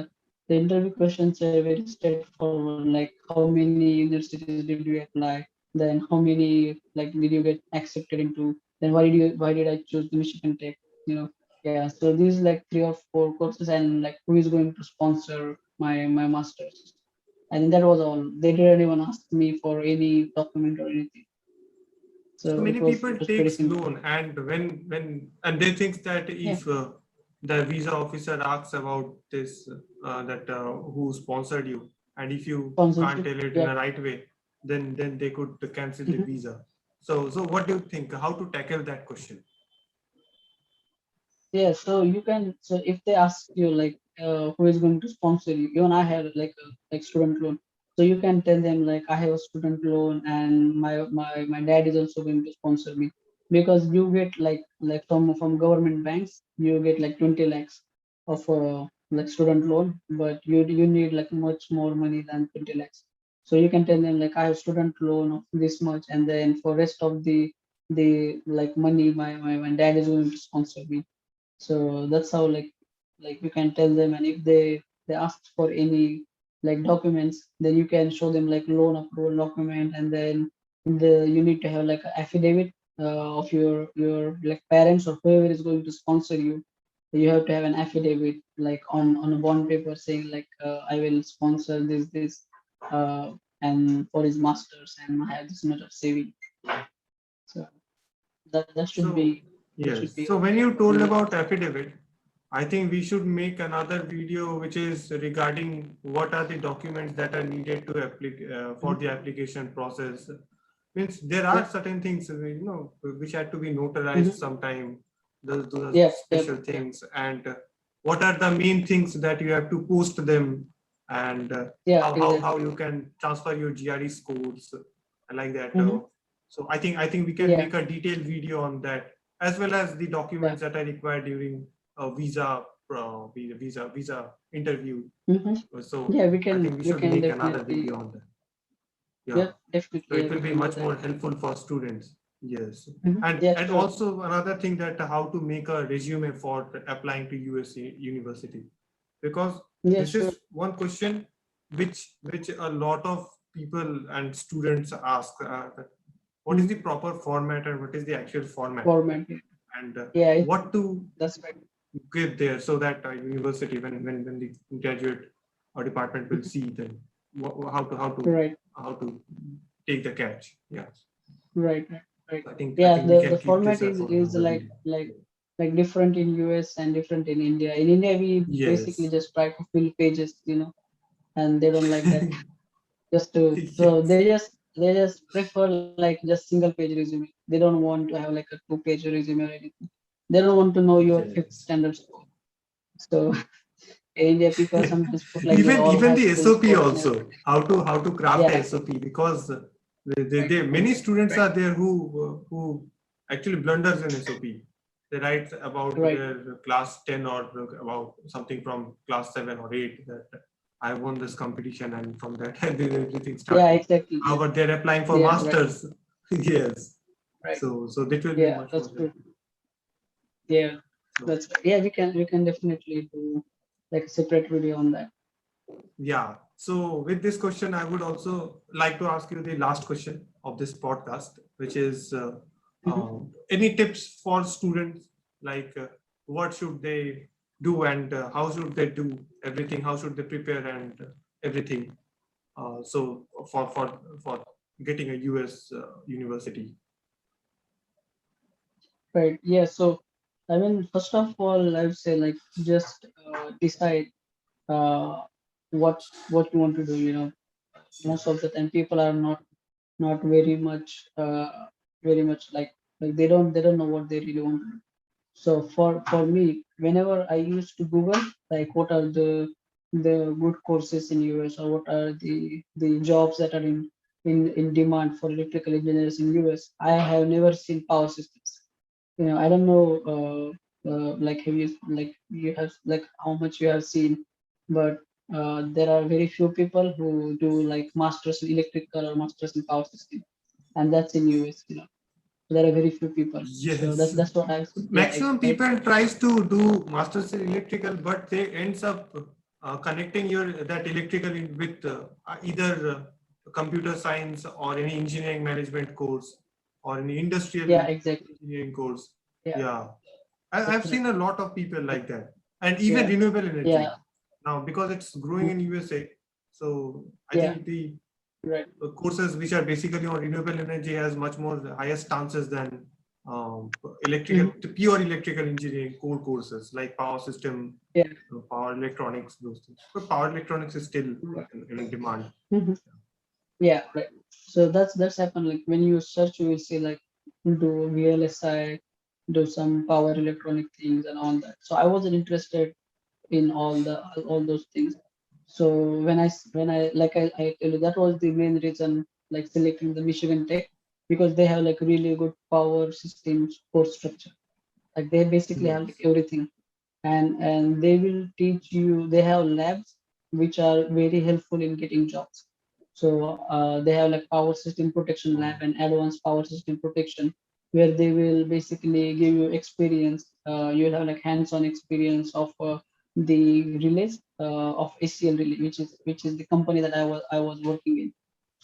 interview questions are very straightforward. Like how many universities did you apply? Then how many like did you get accepted into? Then why did I choose the Michigan Tech? Yeah. So these like 3 or 4 courses, and like who is going to sponsor my masters? I think that was all. They didn't even ask me for any document or anything. So So it many was people it was pretty takes simple. loan, and when and they think that Yeah. if the visa officer asks about this, that who sponsored you, and if you can't Sponsorship. tell it in Yeah. a right way, then they could cancel the Mhm. visa. So what do you think? How to tackle that question? Yeah, so you can. So if they ask you like who is going to sponsor you, even I have like a like student loan. So you can tell them like I have a student loan and my dad is also going to sponsor me, because you get like from government banks you get like 20 lakhs of like student loan, but you need like much more money than 20 lakhs. So you can tell them like I have student loan of this much, and then for rest of the like money my dad is going to sponsor me. So that's how like you can tell them. And if they ask for any like documents, then you can show them like loan approval document, and then you need to have like an affidavit of your like parents or whoever is going to sponsor you. You have to have an affidavit like on a bond paper saying like I will sponsor this. uh, and for his masters, and I have this much of saving. So that should So be yes. So when okay. you told about affidavit, I think we should make another video which is regarding what are the documents that are needed to for Mhm. the application process. Means there are Yep. certain things which had to be notarized Mhm. sometime. Those Yep. Yep. special things, and what are the main things that you have to post them, and Yeah. how Exactly. you can transfer your GRE scores like that. Hmm. So I think we can Yeah. make a detailed video on that, as well as the Yeah. documents that are required during a visa interview. Hmm. So Yeah. I think we We should can make another definitely. video on that. Yeah. Yep. So Definitely. it Yeah, will we be can do much that. more helpful for students. Yes. Yeah. And Sure. also another thing that how to make a resume for applying to US university, because Yeah. this Sure. is one question which a lot of people and students ask, that what is Mhm. the proper format and what is the actual format, Format. and Yeah. what to That's right. give there, so that university, when the graduate or department will Mhm. see then Right. how to take the catch. Yeah. Right. Right. Right. I Yeah. think we The can keep format this is for another video. like different in US and different in India. In India, we basically Yes. just try to fill pages, and they don't like that. Just to so Yes. they just prefer like just single page resume. They don't want to have like a two-page resume or anything. They don't want to know your fifth Yes. standard score. So in India, people sometimes put like your all Even high the school SOP scores and everything. also, how to craft Yeah, a SOP, because right, many students right, are there who actually blunders in SOP. They write about right. their class 10 or about something from class 7 or 8, that I won this competition, and from that everything Yeah, started. exactly. Yeah, However, they're applying for yeah, right, masters. Yes. right. So that will be Yeah, much more that's true. helpful. Yeah, So that's right. Yeah, we can definitely do like a separate video on that. yeah. So with this question, I would also like to ask you the last question of this podcast, which is Mhm. any tips for students, like what should they do, and how should they do everything? How should they prepare and everything? So for getting a US university. Right. Yeah. So, I mean, first of all, I would say like just decide uh, what you want to do. Most of the time, people are not very much like they don't know what they really want to do. So for me, whenever I used to Google like what are the good courses in US, or what are the jobs that are in demand for electrical engineers in US, I have never seen power systems. I don't know, like have you like you have like how much you have seen, but there are very few people who do like masters in electrical or masters in power system, and that's in US. There are very few people. So that's Yes. that's what I've seen. Yeah, Maximum right. people tries to do masters in electrical, but they ends up connecting your that electrical with either computer science or any engineering management course or any industrial Yeah, exactly. engineering course. Yeah, Yeah, that's I've right. seen a lot of people like that, and even Yeah, renewable yeah, energy now, because it's growing in USA. So I yeah, think the right. courses which are basically on renewable energy has much more highest chances than electrical Mhm. pure electrical engineering core courses like power system, Yeah, power electronics, those things. But power electronics is still right. in demand. Mhm. Yeah, right. So that's happened. Like when you search, you will see like do VLSI, do some power electronic things and all that. So I wasn't interested in all those things. So when I I tell you, that was the main reason like selecting the Michigan Tech, because they have like really good power systems course structure. Like they basically have like Yes. everything, and they will teach you. They have labs which are very helpful in getting jobs. So they have like power system protection lab Oh, and advanced power system protection, where they will basically give you experience. You'll have like hands-on experience of the relays of ACL relay, which is the company that I was working in.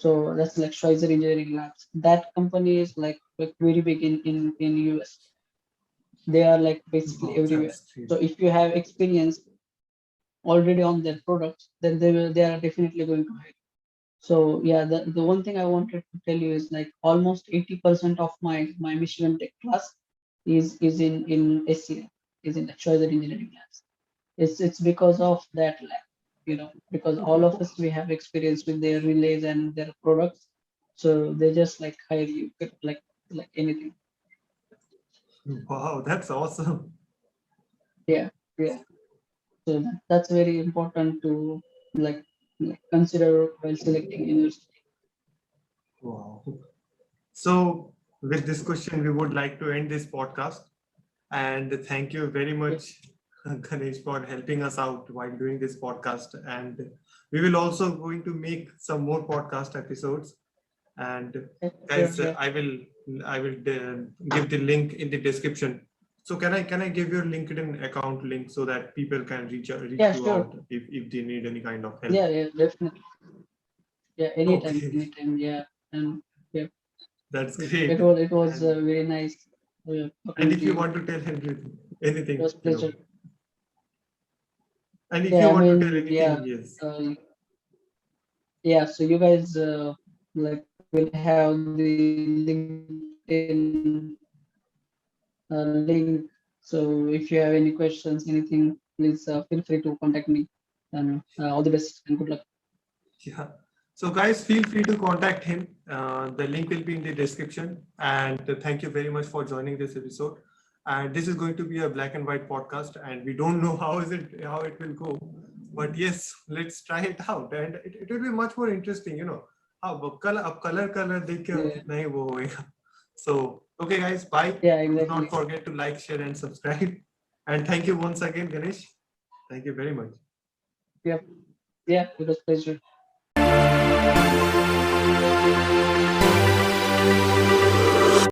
So that's like Schweitzer Engineering Labs. That company is like very big in US. They are like basically wow, everywhere. that's great. So if you have experience already on their products, then they are definitely going to hire. So yeah, the one thing I wanted to tell you is like almost 80% of my Michigan Tech class is in SCL, is in the Schweitzer engineering labs. It's because of that lab, because all of us we have experience with their relays and their products, so they just like hire you like anything. Wow, that's awesome. Yeah, yeah. So that's very important to like, consider while selecting university. Wow. So, with this question, we would like to end this podcast. And thank you very Yeah, much, Ganesh, for helping us out while doing this podcast. And we will also going to make some more podcast episodes. And yeah, sure, guys, yeah, I will give the link in the description. So can I give your LinkedIn account link so that people can reach yeah, you sure, out if they need any kind of help? yeah, yeah, definitely, yeah, anytime, Okay, anytime, yeah, and yeah, that's it great. was it was And very nice and talking if to you you. want to tell It anything, was pleasure. and if you Yeah, I want to tell mean, anything, yeah, yes. uh, yeah. So you guys like will have the LinkedIn link. So if you have any questions, anything, please feel free to contact me. And all the best and good luck. Yeah. So guys, feel free to contact him. The link will be in the description. And thank you very much for joining this episode. And this is going to be a black and white podcast, and we don't know how it will go. But yes, let's try it out, and it will be much more interesting. हाँ अब color देख के Yeah, कितना ही वो होएगा. So okay guys, bye. yeah, Do exactly. not forget to like, share, and subscribe. And thank you once again, Ganesh. Thank you very much. Yeah, yeah, it was pleasure.